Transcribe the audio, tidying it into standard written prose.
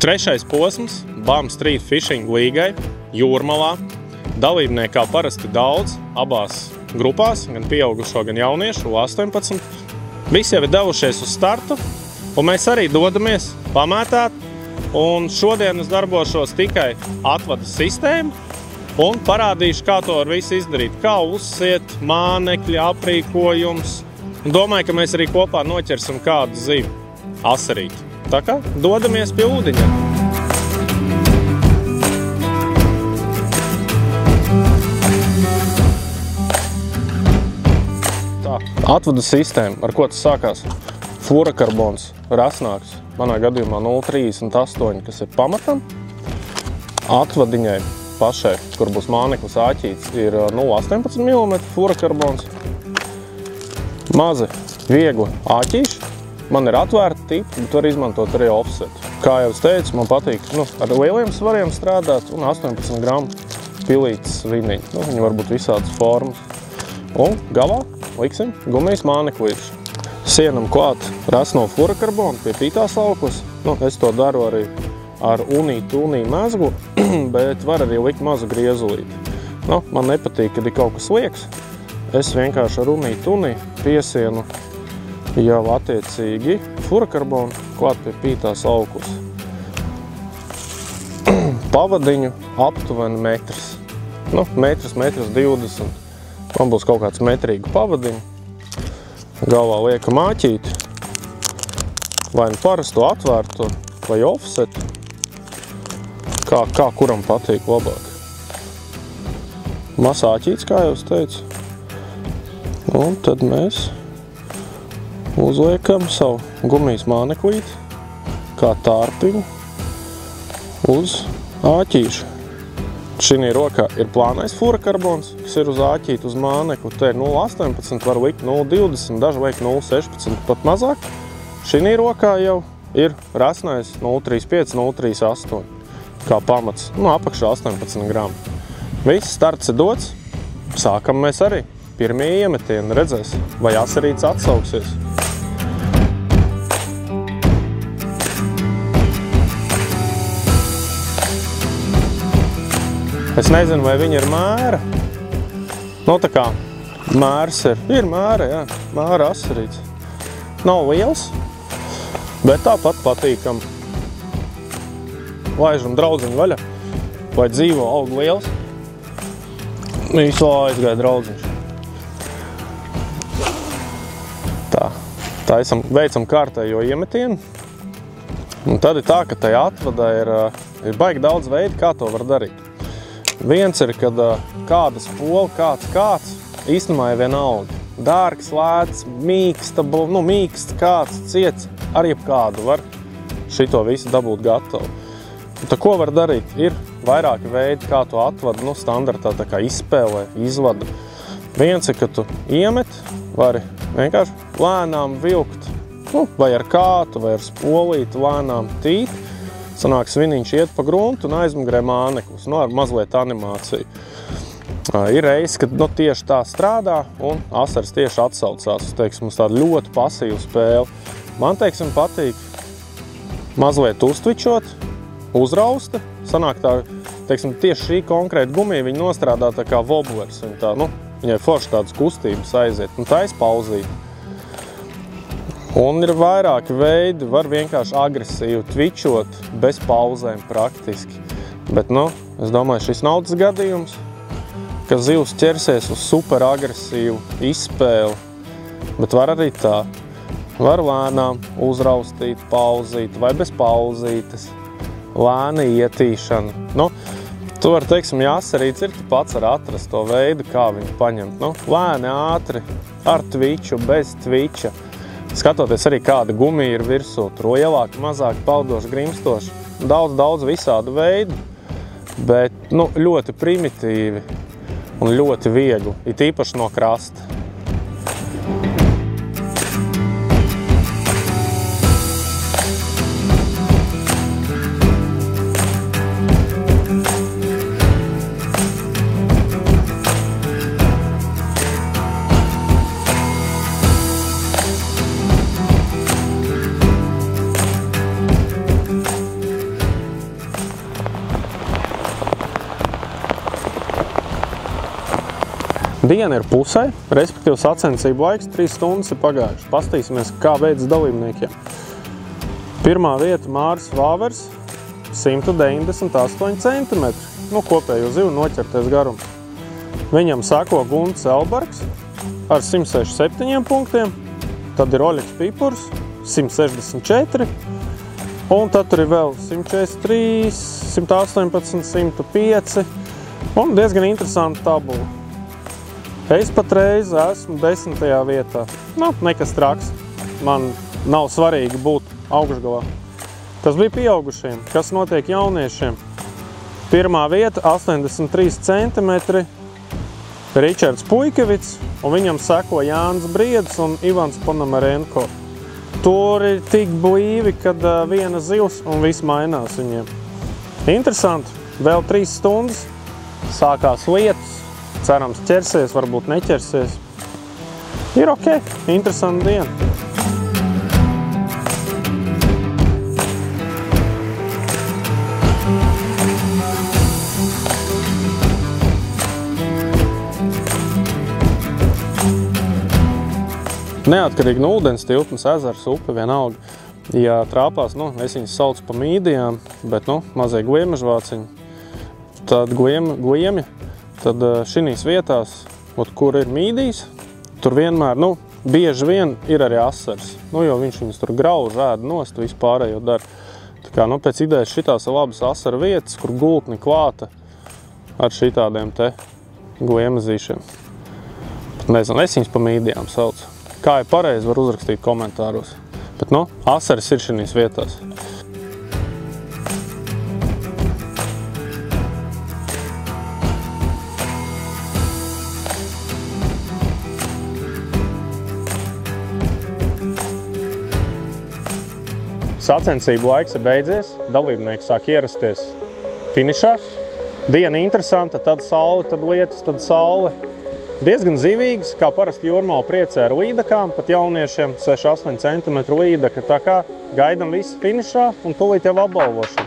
Trešais posms BAM Street Fishing līgai Jūrmalā. Dalībnieki kā parasti daudz, abās grupās, gan pieaugušo, gan jauniešu, 18. Visi jau ir devušies uz startu, un mēs arī dodamies pamētāt. Un šodien es darbošos tikai atvadas sistēmu un parādīšu, kā to var visu izdarīt. Kā uzsiet, mānekļi, aprīkojums. Un domāju, ka mēs arī kopā noķersim kādu zivi, asarīti. Tā kā dodamies pie ūdeņa. Tā, atvadas sistēma, ar ko tas sākās? Fluorokarbons, rasnāks. Manā gadījumā 0,38, kas ir pamatam. Atvadiņai pašai, kur būs māneklis āķīts, ir 0,18 mm fluorokarbons. Mazi, viegli āķīši. Man ir atvērta tipa, bet var izmantot arī offset. Kā jau es teicu, man patīk ar lieliem svariem strādāt un 18 gramu pilītes viniņi. Viņi var būt visādas formas. Un galā liksim gumijas māneklīšu. Sienam klāt rasno fluorokarbonu pie pītās auklas. Es to daru arī ar unī mezglu, bet var arī likt mazu griezulīti. Man nepatīk, kad ir kaut kas liekas. Es vienkārši ar unī piesienu jau attiecīgi fluorokarbonu klāt pie pītās auklas. Pavadiņu aptuveni metrs. Metrs 20. Man būs kaut kāds metrīgu pavadiņu. Galvā liekam āķīti, vai parasto atvērto, vai offsetu, kā kuram patīk labāk. Mazs āķīts, kā jau es teicu. Un tad mēs uzliekam savu gumijas māneklīti, kā tārpiņu, uz āķīšu. Šī rokā ir plānais fluorokarbons, kas ir uz āķīti, uz mānekli. Te ir 0,18, var likt 0,20, daži liek 0,16, pat mazāk. Šī rokā jau ir rasnais 0,35, 0,38, kā pamats, apakšā 18 gramu. Viss starts ir dots, sākam mēs arī. Pirmie iemetieni redzēs, vai asarīts atsauksies. Es nezinu, vai viņa ir mēra. Tā kā mērs ir mēra, jā. Mēra asarīts. Nav liels, bet tāpat patīkam. Laižam draudziņu vaļa, vai dzīvo aug liels. Visu aizgāja draudziņš. Tā veicam kārtējo iemetienu. Un tad ir tā, ka tajā atvadā ir baigi daudz veidu, kā to var darīt. Viens ir, kad kāda spola, kāds, īstenībā ir vienalga. Dārgs, lēts, mīksts, kāds, ciets, arī kādu var šito visu dabūt gatavu. Tad ko var darīt? Ir vairāki veidi, kā to atvada, standartā tā kā izspēlē, izvada. Viens ir, ka tu iemet, vari vienkārši lēnām vilkt, vai ar kātu, vai ar spolīti lēnām tīt. Sanāk, sviniņš iet pa gruntu un aizmugrē māneklis, ar mazliet animāciju. Ir reizes, kad tieši tā strādā un asars tieši atsaucās uz tādu ļoti pasīvu spēli. Man, patīk mazliet uztvičot, uzrausta. Sanāk tā, tieši šī konkrēta gumija, viņa nostrādā tā kā woblers. Viņai forši tādas kustības aiziet, tā izpauzīt. Un ir vairāki veidi, var vienkārši agresīvi tvičot, bez pauzēm praktiski. Bet, es domāju, šis nav tas gadījums, ka zivs ķersies uz super agresīvu izspēli. Bet var arī tā. Var lēnām uzraustīt, pauzīt vai bez pauzītes. Lēna ietīšana. Tu var, ja asarīts ir, tu pats var atrast to veidu, kā viņu paņemt. Lēni, ātri, ar tviču, bez tviča. Skatoties arī kāda gumija ir virsū, tur lielāka, mazāk paudoša, grimstoša. Daudz visādu veidu, bet ļoti primitīvi un ļoti viegli, it īpaši no krasta. Diena ir pusē, respektīvi sacensību laiks 3 stundas ir pagājuši. Pastīsimies, kā veids dalībniekiem. Pirmā vieta Māris Vāvers, 198 cm, kopējo zivu noķerties garumu. Viņam sako Gunts Elbergs ar 167 punktiem, tad ir Oļegs Pipurs, 164, un tad tur ir vēl 143, 118, 105, un diezgan interesanta tabula. Es patreiz esmu 10. vietā. Nekas traks. Man nav svarīgi būt augšgalā. Tas bija pieaugušiem. Kas notiek jauniešiem? Pirmā vieta 83 cm. Ričards Puikevits, un viņam seko Jānis Briedis un Ivans Ponomarenko. Tur ir tik blīvi, kad viena zivs un viss mainās viņiem. Interesanti. Vēl 3 stundas. Sākās lietas. Cerams ķersies, varbūt neķersies. Ir ok. Interesanta diena. Neatkarīgi no ūdens tilpnes, ezers, upe, vienalga. Ja trāpās, es viņus saucu pa mīdijām, bet, mazie gliemežvāciņi, tad gliemi, tad šinīs vietās, kur ir mīdijas, tur vienmēr, bieži vien ir arī asars, jo viņš viņus tur grauž, ēd nost, visu pārējo dara. Tā kā, pēc idejas šitās ir labas asara vietas, kur gultni klāta ar šitādiem te gliemezīšiem. Nezinu, es viņus pa mīdijām saucu. Kā ir pareizi, var uzrakstīt komentāros. Bet, asaris ir šinīs vietās. Sacensību laiks ir beidzies, dalībnieki sāk ierasties finišā. Diena interesanta, tad saule, tad lietus, tad saule. Diezgan zivīgs, kā parasti jūrmāla priecē ar līdakām, pat jauniešiem 6-8 cm līdaka. Tā kā gaidam visi finišā un tūlīt jau apbalvošana.